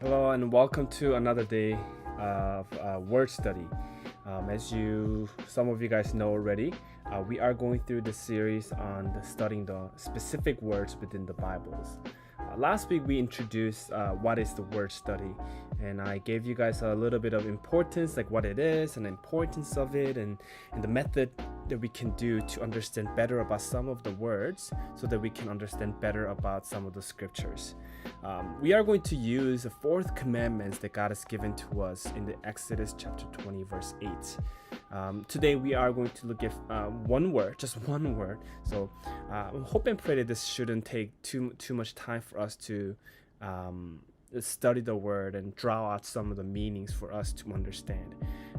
Hello and welcome to another day of word study. Some of you guys know already, we are going through the series on studying the specific words within the Bibles. Last week we introduced what is the word study, and I gave you guys a little bit of importance, like what it is and the importance of it, and the method that we can do to understand better about some of the words so that we can understand better about some of the scriptures. We are going to use the fourth commandments that God has given to us in the Exodus chapter 20 verse 8. Today we are going to look at one word, just one word. So I hope and pray that this shouldn't take too much time for us to study the word and draw out some of the meanings for us to understand.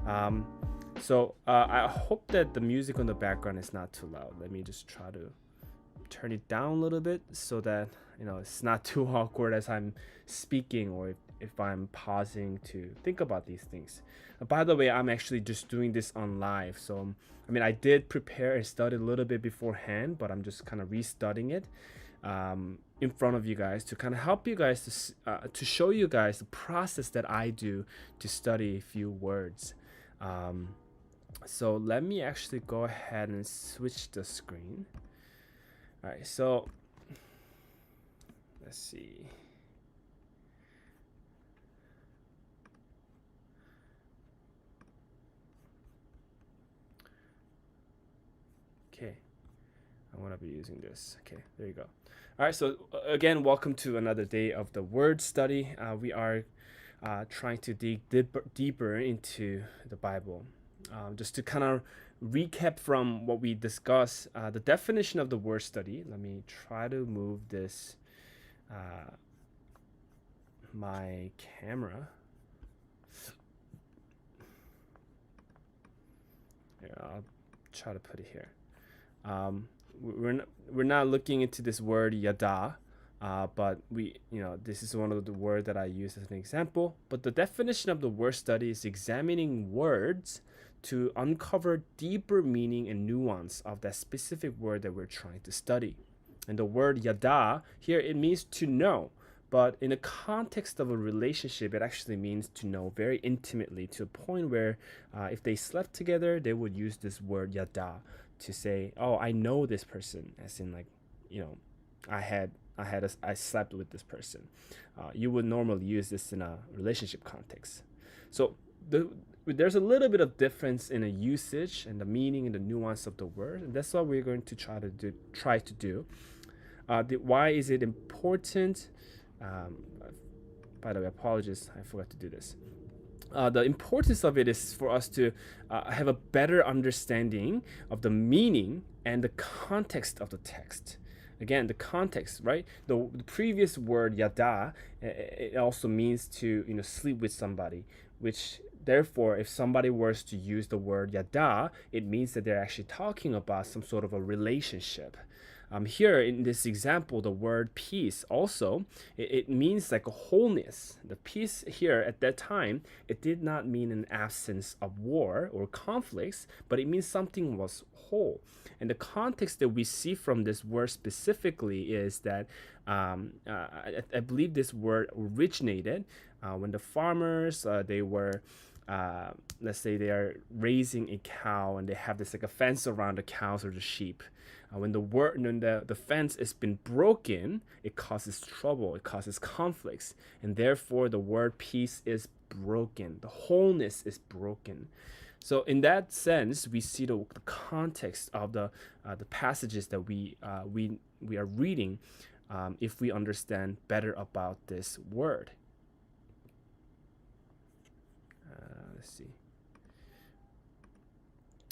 I hope that the music on the background is not too loud. Let me just try to turn it down a little bit so that it's not too awkward as I'm speaking, or if I'm pausing to think about these things. By the way, I'm actually just doing this on live, so I did prepare and study a little bit beforehand, but I'm just kind of restudying it in front of you guys to kind of help you guys to show you guys the process that I do to study a few words. So let me actually go ahead and switch the screen. All right, so let's see. Okay, I want to be using this. Okay, there you go. All right, so again, welcome to another day of the word study. We are trying to dig deeper into the Bible. Just to kind of recap from what we discussed, the definition of the word study. Let me try to move this, my camera. Here, I'll try to put it here. We're not looking into this word yada, but this is one of the words that I use as an example. But the definition of the word study is examining words to uncover deeper meaning and nuance of that specific word that we're trying to study. And the word yada here, it means to know, but in the context of a relationship, it actually means to know very intimately, to a point where if they slept together, they would use this word yada to say, oh, I know this person, as in I slept with this person. You would normally use this in a relationship context. So there's a little bit of difference in the usage and the meaning and the nuance of the word, and that's what we're going to try to do. Why is it important? By the way, apologies, I forgot to do this. The importance of it is for us to have a better understanding of the meaning and the context of the text. Again, the context, right? The previous word yada, it also means to sleep with somebody, which therefore, if somebody was to use the word yada, it means that they're actually talking about some sort of a relationship. Here in this example, the word peace also, it means like a wholeness. The peace here at that time, it did not mean an absence of war or conflicts, but it means something was whole. And the context that we see from this word specifically is that I believe this word originated when the farmers, they were let's say they are raising a cow and they have this like a fence around the cows or the sheep. When the fence has been broken, it causes trouble, it causes conflicts, and therefore the word peace is broken. The wholeness is broken. So in that sense, we see the context of the passages that we are reading, if we understand better about this word. Let's see.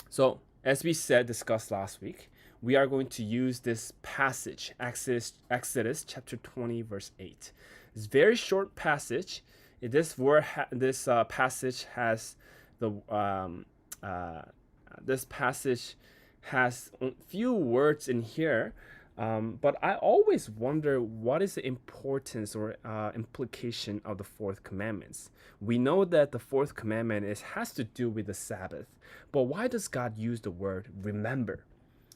So as we discussed last week, we are going to use this passage, Exodus chapter 20, verse 8. It's a very short passage. This passage has this passage has few words in here, but I always wonder what is the importance or implication of the fourth commandments. We know that the fourth commandment has to do with the Sabbath, but why does God use the word remember?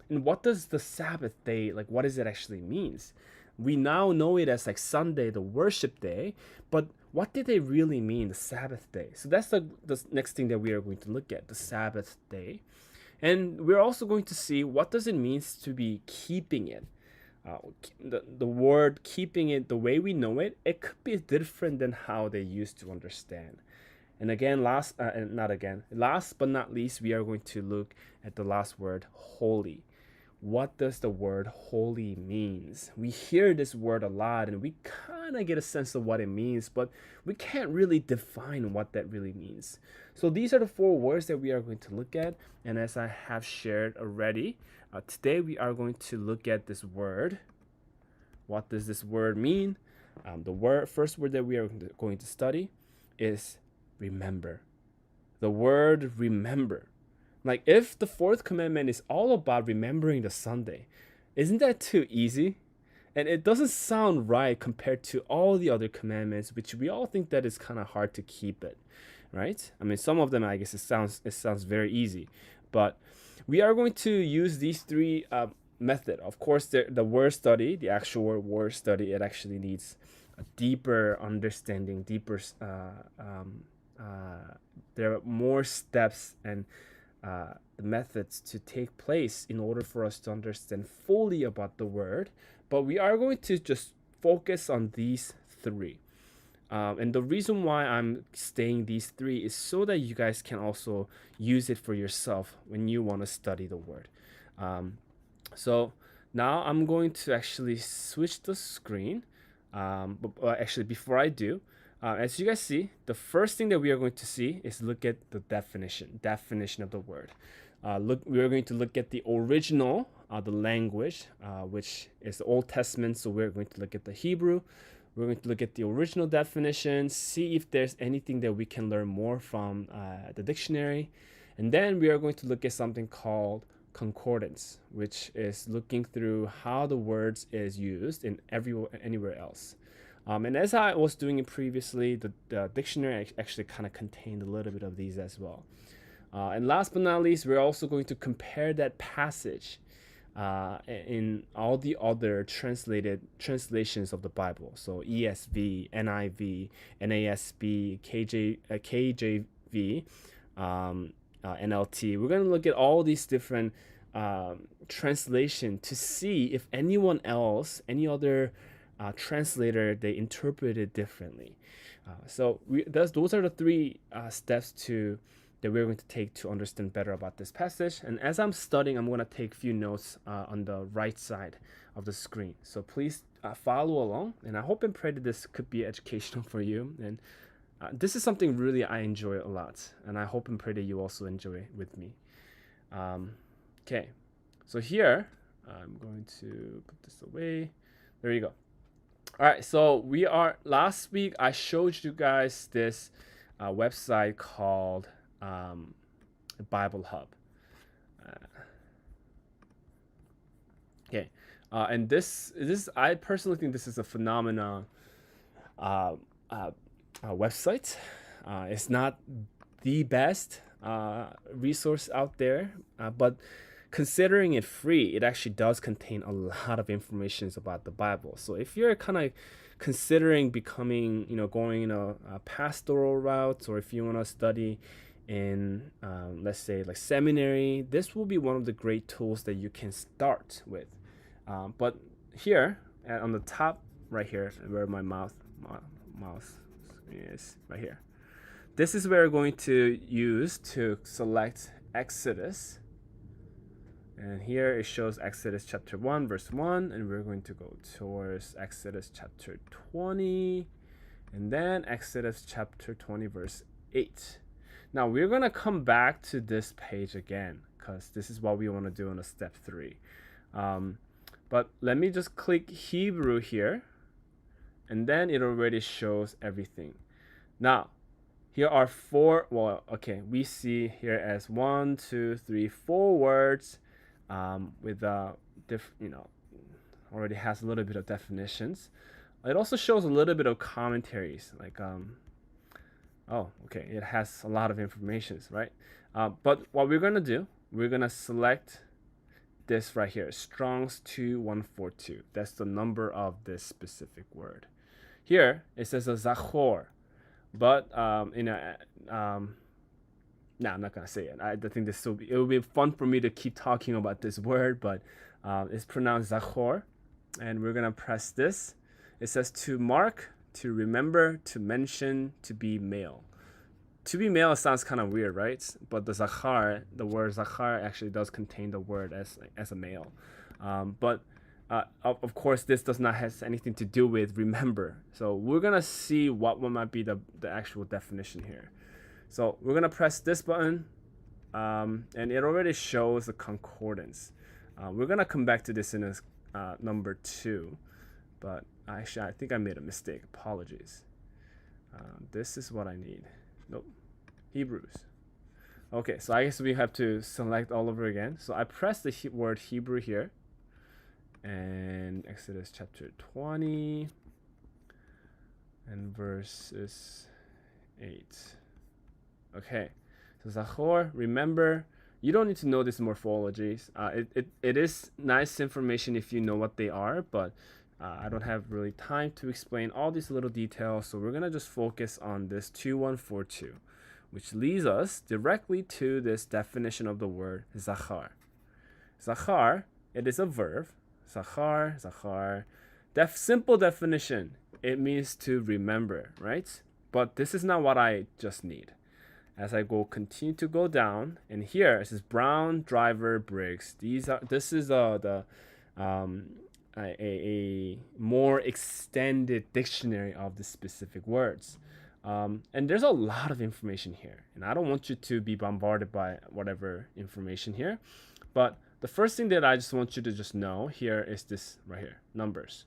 And what does the Sabbath day, like what does it actually means? We now know it as like Sunday, the worship day, but what did they really mean, the Sabbath day? So that's the next thing that we are going to look at, the Sabbath day. And we're also going to see what does it mean to be keeping it. The word keeping it the way we know it, it could be different than how they used to understand. And again, last but not least, we are going to look at the last word, holy. What does the word holy means? We hear this word a lot and we kind of get a sense of what it means, but we can't really define what that really means. So these are the 4 words that we are going to look at. And as I have shared already, today we are going to look at this word. What does this word mean? First word that we are going to study is remember. The word remember. Like, if the 4th commandment is all about remembering the Sunday, isn't that too easy? And it doesn't sound right compared to all the other commandments, which we all think that is kind of hard to keep it, right? I mean, some of them, I guess it sounds very easy, but we are going to use these 3 method. Of course, the word study, the actual word study, it actually needs a deeper understanding, there are more steps and the methods to take place in order for us to understand fully about the word, but we are going to just focus on these 3. And the reason why I'm saying these 3 is so that you guys can also use it for yourself when you want to study the word. So now I'm going to actually switch the screen. But actually, before I do, as you guys see, the first thing that we are going to see is look at the definition of the word. We are going to look at the original, the language, which is the Old Testament. So we're going to look at the Hebrew. We're going to look at the original definition, see if there's anything that we can learn more from the dictionary. And then we are going to look at something called concordance, which is looking through how the words is used in anywhere else. And as I was doing it previously, the dictionary actually kind of contained a little bit of these as well. And last but not least, we're also going to compare that passage in all the other translations of the Bible. So ESV, NIV, NASB, KJV, NLT. We're going to look at all these different translation to see if anyone else, any other translator, they interpret it differently. So those are the 3 steps that we're going to take to understand better about this passage. And as I'm studying, I'm going to take a few notes on the right side of the screen. So please follow along. And I hope and pray that this could be educational for you. And this is something really I enjoy a lot. And I hope and pray that you also enjoy it with me. Okay, so here, I'm going to put this away. There you go. All right, so last week I showed you guys this website called Bible Hub. And this I personally think this is a phenomenal website. It's not the best resource out there, but considering it free, it actually does contain a lot of information about the Bible. So if you're kind of considering becoming, going in a pastoral route, or if you want to study in, let's say, like seminary, this will be one of the great tools that you can start with. But here, on the top right here, where my mouse is, right here, this is where we're going to use to select Exodus. And here it shows Exodus chapter 1, verse 1, and we're going to go towards Exodus chapter 20, and then Exodus chapter 20, verse 8. Now, we're going to come back to this page again, because this is what we want to do in a step 3. But let me just click Hebrew here, and then it already shows everything. Now, here are 4, we see here as 4 words, with already has a little bit of definitions. It also shows a little bit of commentaries, like it has a lot of information, right? But what we're gonna do, we're gonna select this right here, Strong's 2142. That's the number of this specific word. Here it says a zachor. But no, I'm not gonna say it. I think it will be fun for me to keep talking about this word, but it's pronounced zachor, and we're gonna press this. It says to mark, to remember, to mention, to be male. To be male sounds kind of weird, right? But the word zachar actually does contain the word as a male. But of course, this does not have anything to do with remember. So we're gonna see what might be the actual definition here. So we're gonna press this button, and it already shows the concordance. We're gonna come back to this in a number 2, but actually I think I made a mistake. Apologies. This is what I need. Nope. Hebrews. Okay, so I guess we have to select all over again. So I press the word Hebrew here, and Exodus chapter 20 and verses 8. Okay, so Zachor, remember, you don't need to know these morphologies. It is nice information if you know what they are, but I don't have really time to explain all these little details, so we're going to just focus on this 2142, which leads us directly to this definition of the word zachar. Zachar, it is a verb. Zachar. Simple definition, it means to remember, right? But this is not what I just need. As I continue to go down, and here it says Brown, Driver, Briggs. This is a more extended dictionary of the specific words. And there's a lot of information here, and I don't want you to be bombarded by whatever information here. But the first thing that I just want you to just know here is this right here, numbers.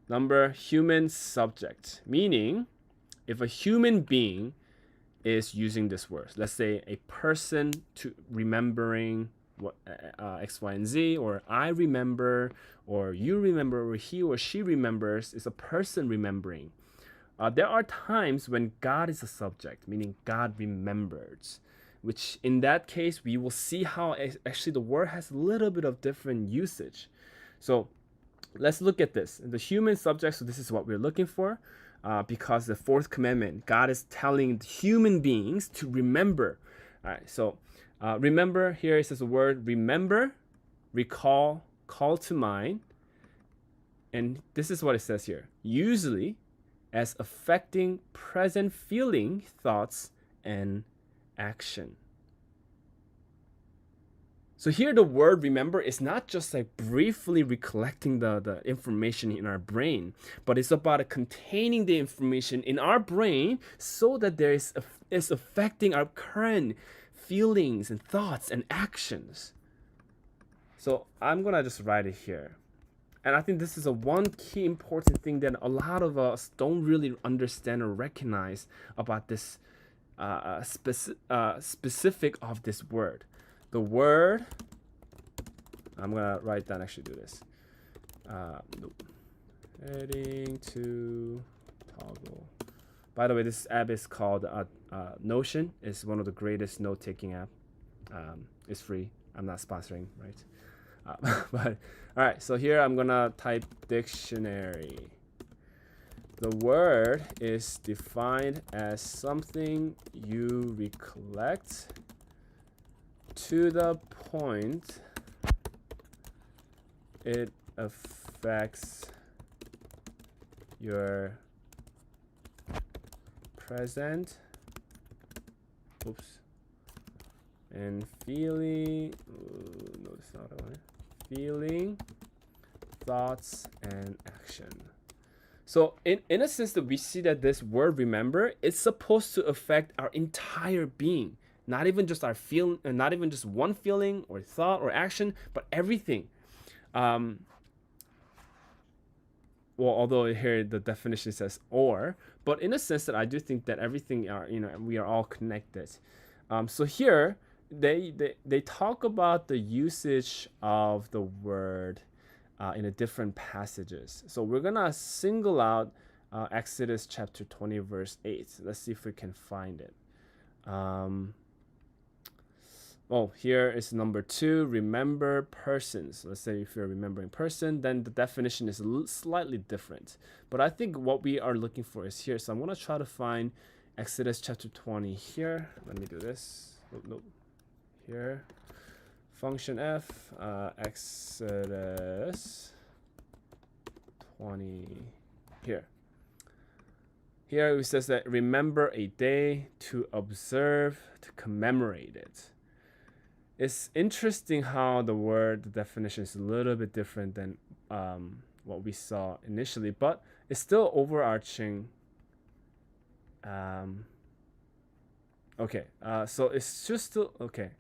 Number, human subject, meaning if a human being is using this word, let's say a person to remembering what X, Y, and Z, or I remember, or you remember, or he or she remembers, is a person remembering. There are times when God is a subject, meaning God remembers, which in that case, we will see how actually the word has a little bit of different usage. So let's look at this. The human subject, so this is what we're looking for, because the 4th commandment, God is telling human beings to remember. All right, so remember, here it says the word remember, recall, call to mind. And this is what it says here. Usually as affecting present feeling, thoughts, and action. So here the word remember is not just like briefly recollecting the information in our brain, but it's about containing the information in our brain so that it's affecting our current feelings and thoughts and actions. So I'm gonna just write it here. And I think this is one key important thing that a lot of us don't really understand or recognize about this specific of this word. The word, I'm gonna write down, actually do this. Nope. Heading to toggle. By the way, this app is called Notion. It's one of the greatest note-taking app. It's free. I'm not sponsoring, right? But all right, so here I'm gonna type dictionary. The word is defined as something you recollect to the point it affects your present and feeling, no, it's not that one. Feeling, thoughts, and action. So in a sense that we see that this word remember, it's supposed to affect our entire being. Not even just our feeling, not even just one feeling or thought or action, but everything. Well, although here the definition says or, but in a sense that I do think that everything we are all connected. So here they talk about the usage of the word in a different passages. So we're gonna single out Exodus chapter 20 verse 8. Let's see if we can find it. Here is number 2, remember persons. Let's say if you're remembering person, then the definition is slightly different. But I think what we are looking for is here. So I'm going to try to find Exodus chapter 20 here. Let me do this. Nope. Here. Function f, Exodus 20 here. Here it says that remember a day to observe, to commemorate it. It's interesting how the definition is a little bit different than what we saw initially, but it's still overarching. Okay, so it's just still, okay.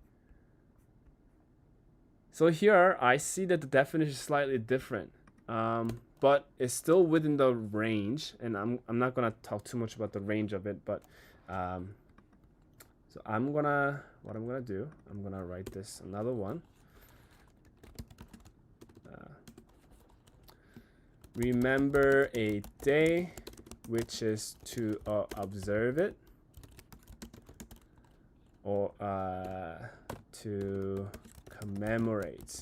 So here I see that the definition is slightly different, but it's still within the range, and I'm not gonna talk too much about the range of it, but so what I'm gonna do, I'm gonna write this another one. Remember a day, which is to observe it, or to commemorate.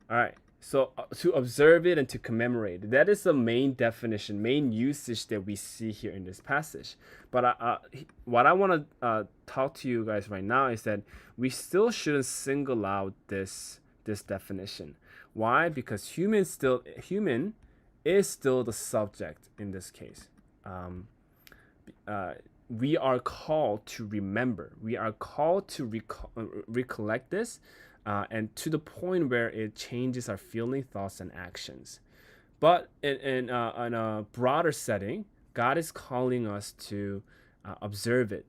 All right, so to observe it and to commemorate, that is the main definition, main usage that we see here in this passage. But what I want to talk to you guys right now is that we still shouldn't single out this definition. Why? Because human is still the subject in this case. We are called to remember. We are called to recollect this, and to the point where it changes our feeling, thoughts, and actions. But in a broader setting, God is calling us to observe it,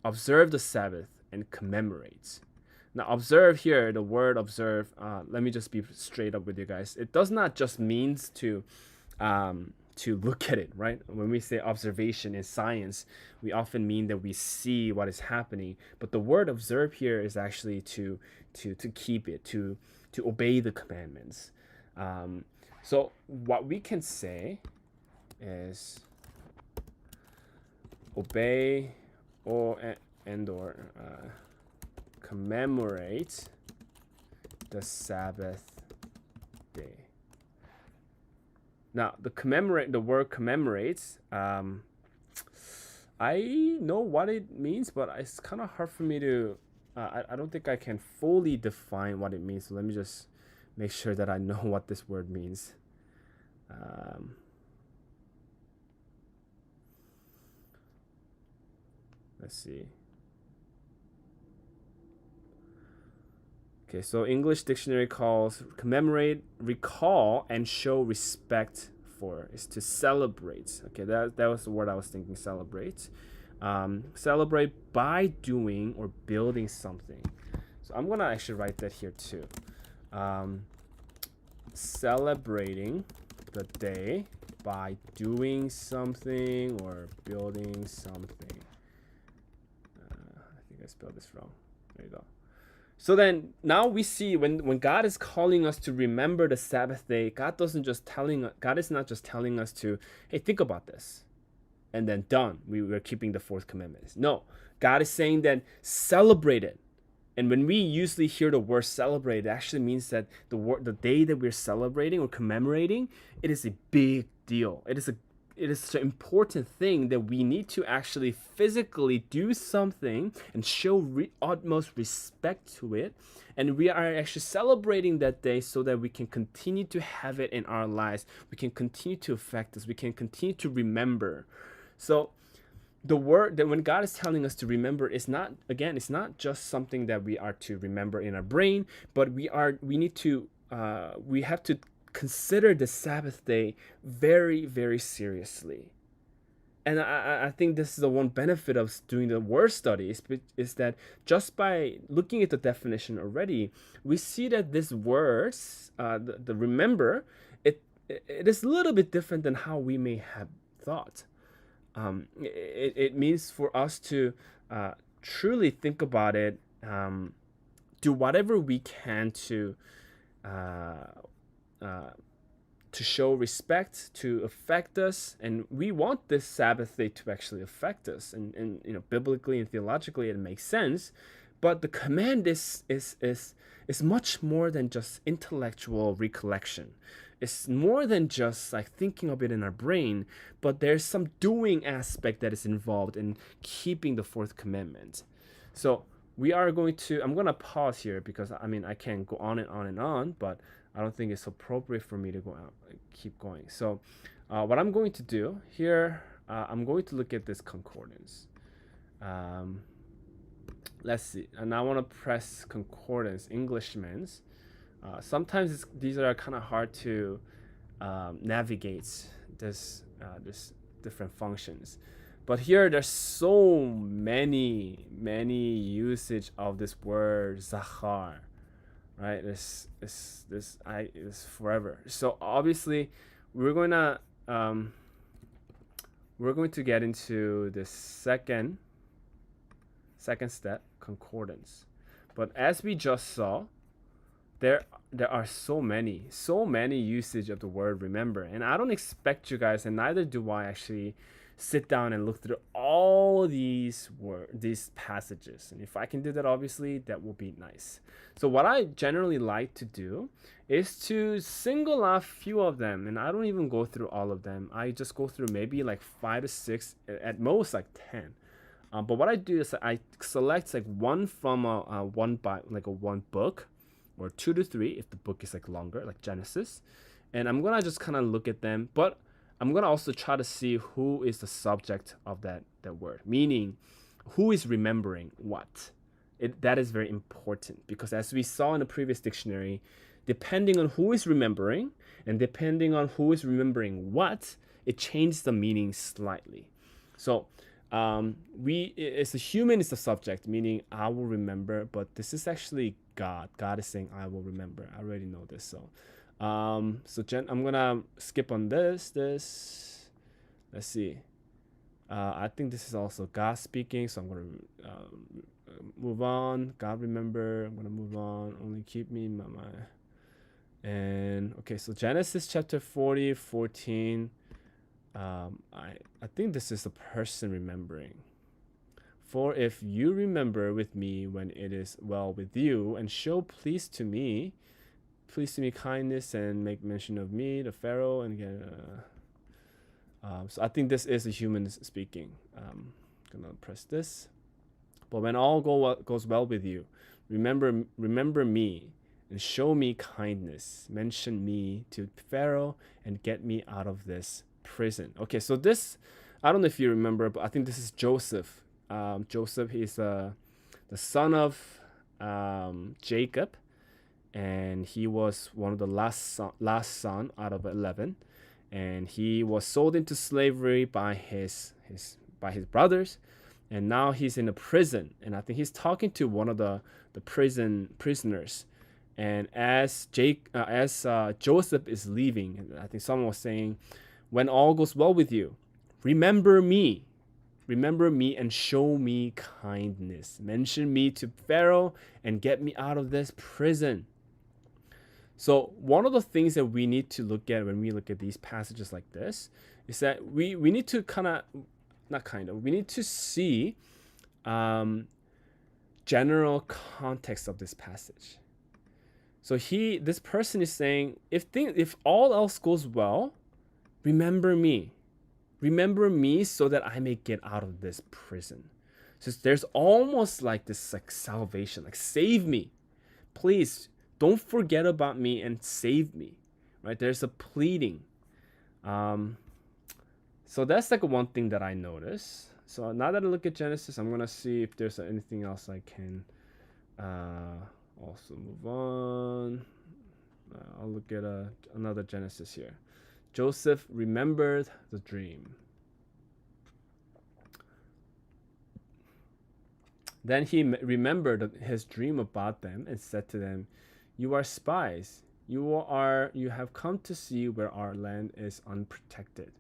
observe the Sabbath, and commemorate. Now, observe here, the word observe, let me just be straight up with you guys. It does not just means to look at it, right? When we say observation in science, we often mean that we see what is happening. But the word observe here is actually to keep it, to obey the commandments. So what we can say is obey or commemorate the Sabbath day. Now, the word commemorates, I know what it means, but it's kind of hard for me to, I don't think I can fully define what it means. So let me just make sure that I know what this word means. Let's see. Okay, so English dictionary calls commemorate, recall, and show respect for. Is to celebrate. Okay, that was the word I was thinking, celebrate. Celebrate by doing or building something. So I'm going to actually write that here too. Celebrating the day by doing something or building something. I think I spelled this wrong. There you go. So then now we see when God is calling us to remember the Sabbath day, God is not just telling us to, hey, think about this, and then done. We're keeping the fourth commandment. No, God is saying that celebrate it. And when we usually hear the word celebrate, it actually means that the day that we're celebrating or commemorating, it is a big deal. It is an important thing that we need to actually physically do something and show utmost respect to it. And we are actually celebrating that day so that we can continue to have it in our lives. We can continue to affect us. We can continue to remember. So the word that when God is telling us to remember is not, again, it's not just something that we are to remember in our brain, but we have to consider the Sabbath day very, very seriously. And I think this is the one benefit of doing the word study is that just by looking at the definition already, we see that this words, the remember, it is a little bit different than how we may have thought. It means for us to truly think about it, do whatever we can to show respect, to affect us, and we want this Sabbath day to actually affect us, and biblically and theologically it makes sense, but the command is much more than just intellectual recollection. it's more than just like thinking of it in our brain, but there's some doing aspect that is involved in keeping the fourth commandment. So I'm going to pause here because I mean, I can go on and on and on, but I don't think it's appropriate for me to go out, keep going. So what I'm going to do here, I'm going to look at this concordance. Let's see. And I want to press concordance, Englishman's. Sometimes these are kind of hard to navigate this different functions. But here there's so many usage of this word zachar, right? This is forever. So obviously we're going to get into the second step, concordance. But as we just saw, there are so many usage of the word remember, and I don't expect you guys, and neither do I, actually sit down and look through all these passages. And if I can do that, obviously that will be nice. So what I generally like to do is to single out a few of them, and I don't even go through all of them. I just go through maybe like 5 to 6, at most like 10. But what I do is I select like one from one book, or 2 to 3 if the book is like longer, like Genesis, and I'm gonna just kind of look at them. But I'm gonna also try to see who is the subject of that word, meaning who is remembering what. That is very important, because as we saw in the previous dictionary, depending on who is remembering and depending on who is remembering what, it changes the meaning slightly. So it's a human is the subject, meaning I will remember, but this is actually God. God is saying I will remember. I already know this. So I'm gonna skip on this. Let's see. I think this is also God speaking, so I'm gonna move on. God remember. I'm gonna move on. Only keep me in my mind. And okay, so Genesis chapter 40:14. I think this is a person remembering. For if you remember with me when it is well with you, and show please to me kindness, and make mention of me, the Pharaoh, and get. So I think this is a human speaking. Gonna press this. But when all goes well with you, remember me, and show me kindness. Mention me to Pharaoh, and get me out of this prison. Okay, so this, I don't know if you remember, but I think this is Joseph. Joseph is the son of Jacob, and he was one of the last son out of 11, and he was sold into slavery by his brothers, and now he's in a prison, and I think he's talking to one of the prisoners. And as Joseph is leaving, I think someone was saying, when all goes well with you, remember me and show me kindness. Mention me to Pharaoh and get me out of this prison. So one of the things that we need to look at when we look at these passages like this is that we need to we need to see general context of this passage. So this person is saying, if all else goes well, remember me so that I may get out of this prison. So there's almost like this like salvation, like save me, please don't forget about me and save me, right? There's a pleading. So that's like one thing that I notice. So now that I look at Genesis, I'm gonna see if there's anything else I can also move on. I'll look at another Genesis here. Joseph remembered the dream. Then he remembered his dream about them and said to them, "You are spies. You have come to see where our land is unprotected."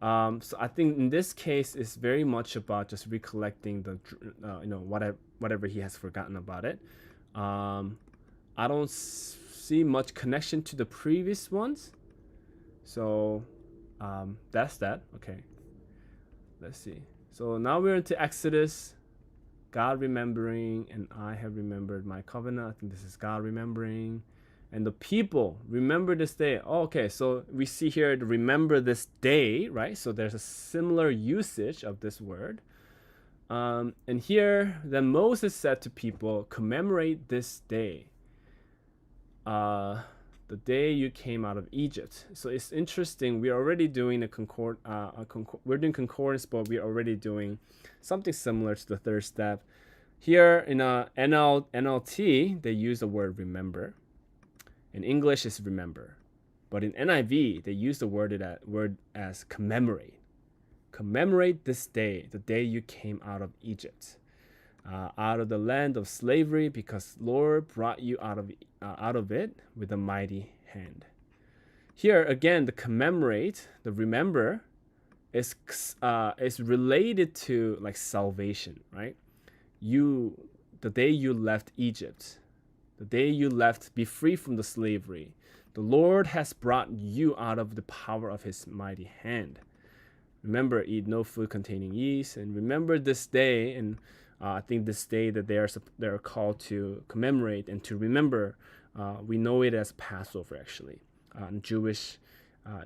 So I think in this case, it's very much about just recollecting whatever he has forgotten about it. I don't see much connection to the previous ones. So that's that. Okay, let's see. So now we're into Exodus. God remembering, and I have remembered my covenant. I think this is God remembering. And the people remember this day. Oh, okay, so we see here to remember this day, right? So there's a similar usage of this word. And here, then Moses said to people, commemorate this day, the day you came out of Egypt. So it's interesting. We're already doing we're doing concordance, but we're already doing something similar to the third step. Here in NLT, they use the word remember. In English, it's remember. But in NIV, they use the word as commemorate. Commemorate this day, the day you came out of Egypt, out of the land of slavery, because Lord brought you out of it with a mighty hand. Here again, the commemorate, the remember, is related to like salvation, right? The day you left Egypt, the day you left, be free from the slavery. The Lord has brought you out of the power of his mighty hand. Remember, eat no food containing yeast, and remember this day. And I think this day that they are called to commemorate and to remember. We know it as Passover, actually. In Jewish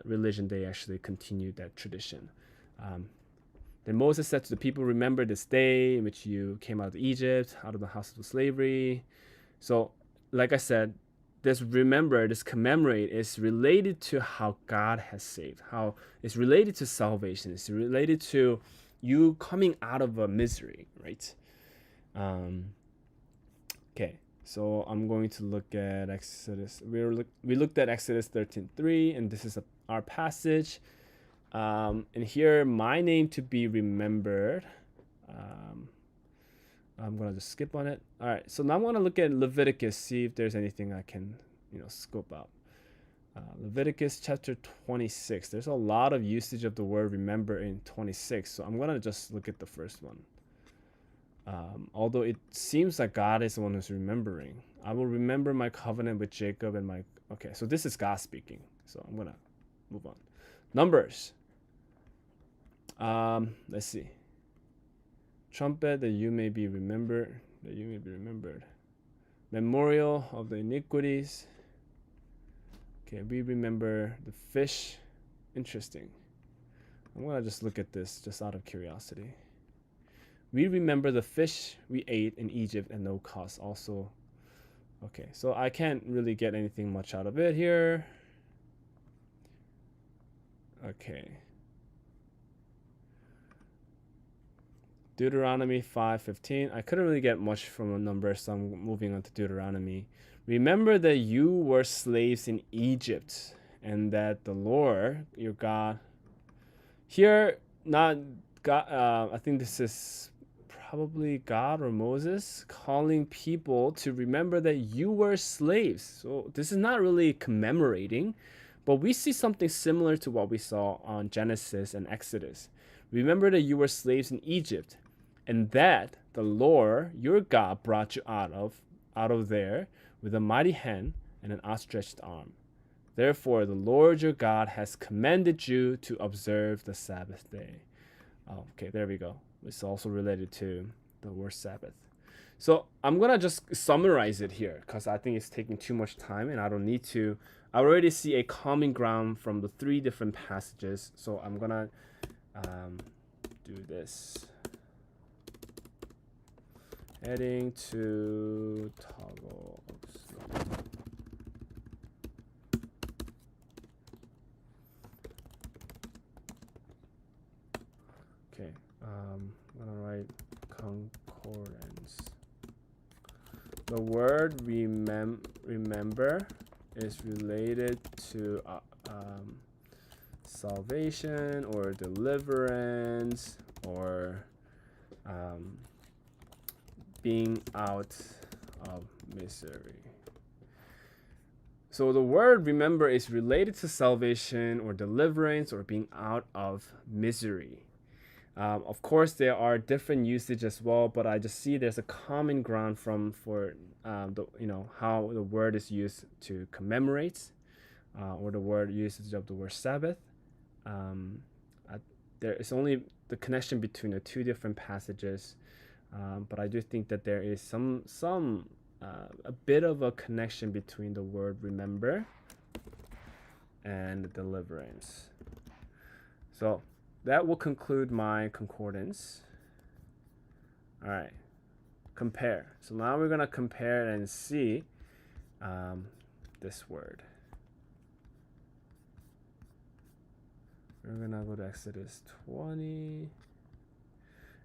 religion, they actually continued that tradition. Then Moses said to the people, remember this day in which you came out of Egypt, out of the house of slavery. So, like I said, this remember, this commemorate is related to how God has saved, how it's related to salvation. It's related to you coming out of a misery, right? Okay, so I'm going to look at Exodus. We looked at Exodus 13:3, and this is our passage. And here, my name to be remembered. I'm going to just skip on it. All right, so now I'm going to look at Leviticus, see if there's anything I can, scope out. Leviticus chapter 26. There's a lot of usage of the word remember in 26, so I'm going to just look at the first one. Although it seems like God is the one who's remembering. I will remember my covenant with Jacob and Okay, so this is God speaking, so I'm going to move on. Numbers. Let's see. Trumpet that you may be remembered, Memorial of the iniquities. Okay, we remember the fish. Interesting. I'm going to just look at this just out of curiosity. We remember the fish we ate in Egypt at no cost also. Okay, so I can't really get anything much out of it here. Okay. Deuteronomy 5:15. I couldn't really get much from a number, so I'm moving on to Deuteronomy. Remember that you were slaves in Egypt, and that the Lord, your God, here, not God, I think this is probably God or Moses calling people to remember that you were slaves. So this is not really commemorating, but we see something similar to what we saw on Genesis and Exodus. Remember that you were slaves in Egypt, and that the Lord your God brought you out of there with a mighty hand and an outstretched arm. Therefore, the Lord your God has commanded you to observe the Sabbath day. Okay, there we go. It's also related to the word Sabbath. So I'm going to just summarize it here because I think it's taking too much time and I don't need to. I already see a common ground from the 3 different passages. So I'm going to do this. Heading to toggle. Okay, I'm gonna write concordance. The word remember is related to salvation or deliverance or being out of misery. So the word remember is related to salvation or deliverance or being out of misery. Of course, there are different usage as well, but I just see there's a common ground for how the word is used to commemorate, or the word usage of the word Sabbath. There is only the connection between the 2 different passages. But I do think that there is some a bit of a connection between the word remember and deliverance. So that will conclude my concordance. All right, compare. So now we're gonna compare and see this word. We're gonna go to Exodus 20.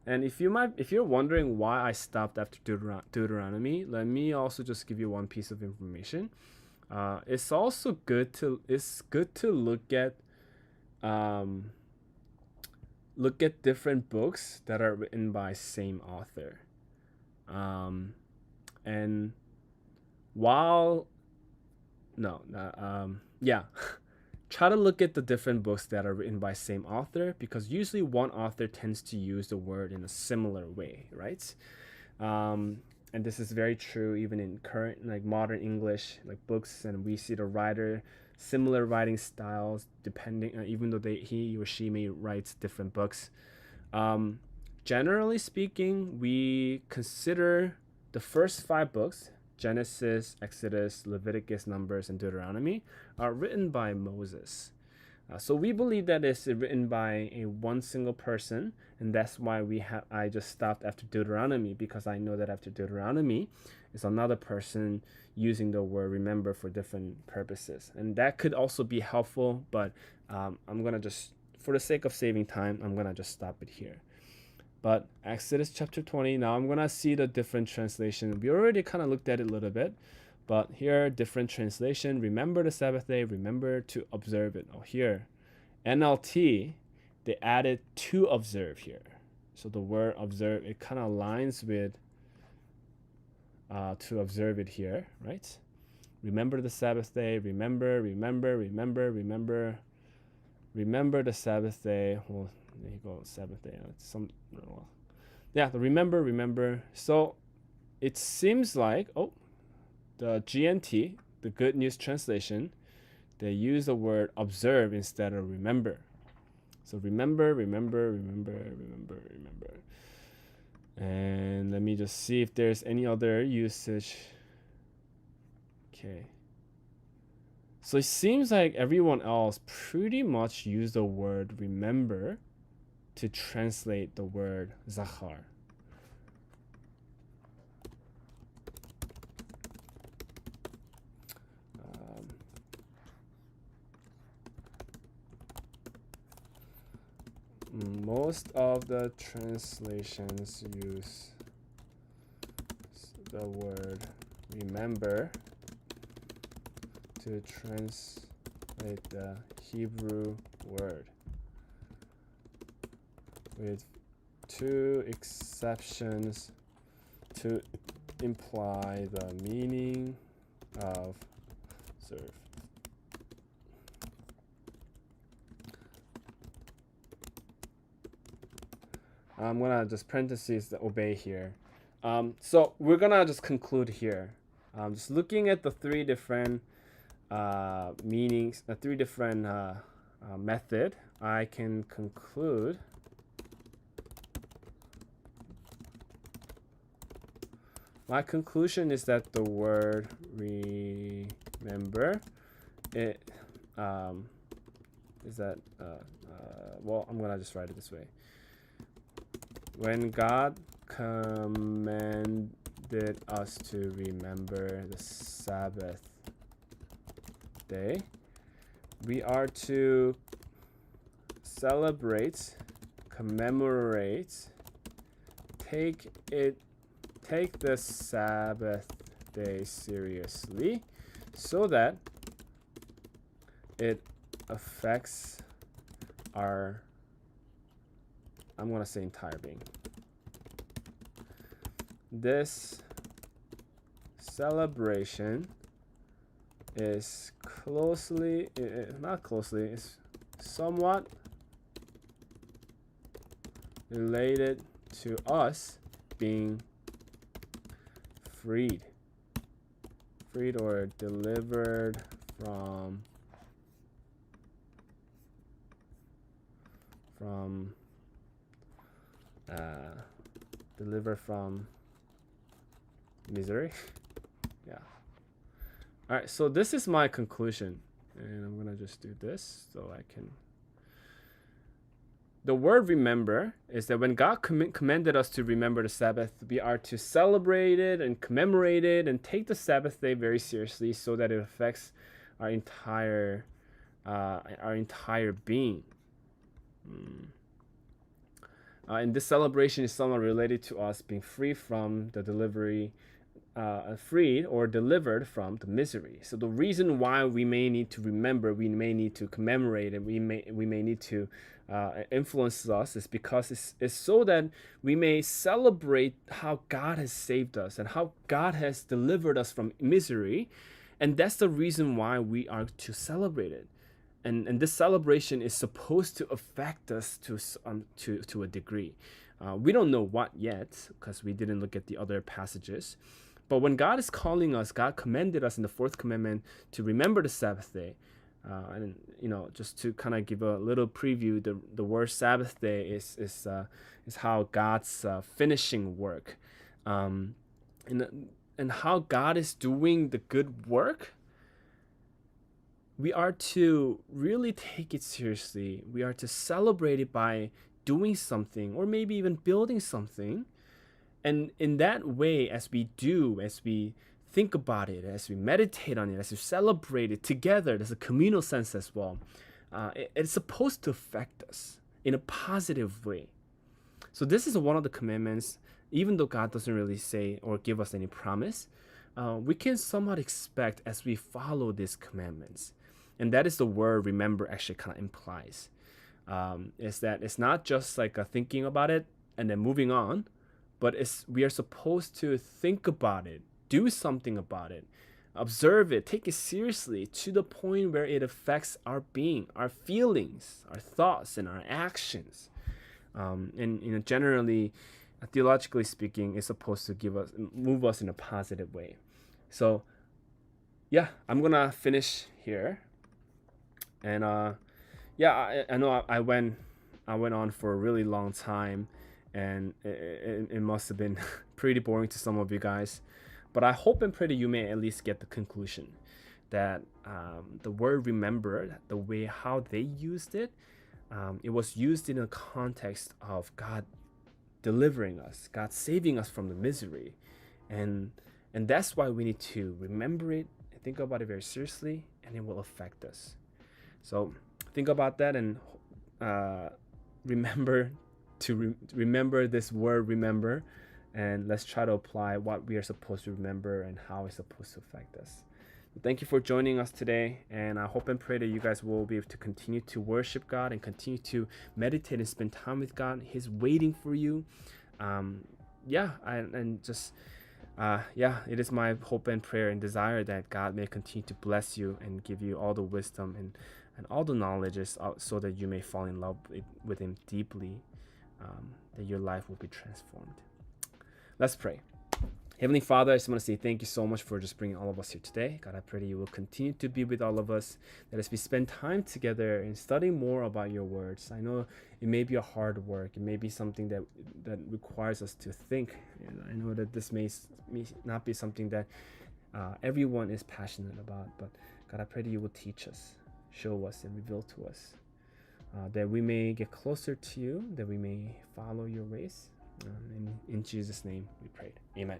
And if you're wondering why I stopped after Deuteronomy, let me also just give you one piece of information. It's also good to look at different books that are written by same author. And while try to look at the different books that are written by same author, because usually one author tends to use the word in a similar way, right? And this is very true even in current modern English books, and we see the writer similar writing styles depending even though he or she may write different books. Generally speaking, we consider the first 5 books, Genesis, Exodus, Leviticus, Numbers, and Deuteronomy, are written by Moses. So we believe that it's written by one single person, and that's why I just stopped after Deuteronomy, because I know that after Deuteronomy is another person using the word remember for different purposes, and that could also be helpful. But I'm gonna just, for the sake of saving time, I'm gonna just stop it here. But Exodus chapter 20, now I'm gonna see the different translation. We already kind of looked at it a little bit, but here, different translation. Remember the Sabbath day, remember to observe it. Oh, here, NLT, they added to observe here. So the word observe, it kind of aligns with to observe it here, right? Remember the Sabbath day, remember the Sabbath day. Well, there you go, Sabbath day. The remember. So it seems like, the GNT, the Good News Translation, they use the word observe instead of remember. So remember. And let me just see if there's any other usage. Okay. So it seems like everyone else pretty much used the word remember to translate the word zachar. Most of the translations use the word remember to translate the Hebrew word, with 2 exceptions to imply the meaning of serve. I'm gonna just parentheses the obey here. So we're gonna just conclude here. Just looking at the 3 different meanings, the 3 different method, I can conclude my conclusion is that the word remember it is that well, I'm gonna just write it this way. When God commanded us to remember the Sabbath day, we are to celebrate, commemorate, take the Sabbath day seriously, so that it affects our, I'm going to say, entire being. This celebration is is somewhat related to us being freed or delivered from misery. Yeah. All right, so this is my conclusion. And I'm going to just do this so I can. The word remember is that when God commanded us to remember the Sabbath, we are to celebrate it and commemorate it and take the Sabbath day very seriously so that it affects our entire being. And this celebration is somewhat related to us being free from the freed or delivered from the misery. So the reason why we may need to remember, we may need to commemorate, and we may need to influence us is because it's so that we may celebrate how God has saved us and how God has delivered us from misery, and that's the reason why we are to celebrate it. And this celebration is supposed to affect us to a degree. We don't know what yet because we didn't look at the other passages. But when God is calling us, God commanded us in the fourth commandment to remember the Sabbath day. And just to kind of give a little preview, the word Sabbath day is how God's finishing work, and how God is doing the good work. We are to really take it seriously. We are to celebrate it by doing something, or maybe even building something. And in that way, as we think about it, as we meditate on it, as we celebrate it together, there's a communal sense as well. It's supposed to affect us in a positive way. So this is one of the commandments. Even though God doesn't really say or give us any promise, we can somewhat expect as we follow these commandments. And that is the word remember actually kind of implies. Is that it's not just like a thinking about it and then moving on, but we are supposed to think about it, do something about it, observe it, take it seriously to the point where it affects our being, our feelings, our thoughts, and our actions. And generally, theologically speaking, it's supposed to move us in a positive way. So, yeah, I'm gonna finish here. And I know I went on for a really long time, and it must have been pretty boring to some of you guys, but I hope and pray that you may at least get the conclusion that the word remember, the way how they used it, it was used in a context of God delivering us, God saving us from the misery, and that's why we need to remember it and think about it very seriously, and it will affect us. So think about that and remember to remember this word remember, and let's try to apply what we are supposed to remember and how it's supposed to affect us. Thank you for joining us today, and I hope and pray that you guys will be able to continue to worship God and continue to meditate and spend time with God. He's waiting for you. It is my hope and prayer and desire that God may continue to bless you and give you all the wisdom and all the knowledge so that you may fall in love with Him deeply, that your life will be transformed. Let's pray. Heavenly Father, I just want to say thank you so much for just bringing all of us here today. God, I pray that you will continue to be with all of us, that as we spend time together and study more about your words, I know it may be a hard work. It may be something that requires us to think. And I know that this may not be something that everyone is passionate about, but God, I pray that you will teach us, show us, and reveal to us, that we may get closer to you, that we may follow your ways. In Jesus' name we prayed. Amen.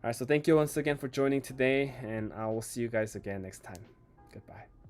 All right, so thank you once again for joining today, and I will see you guys again next time. Goodbye.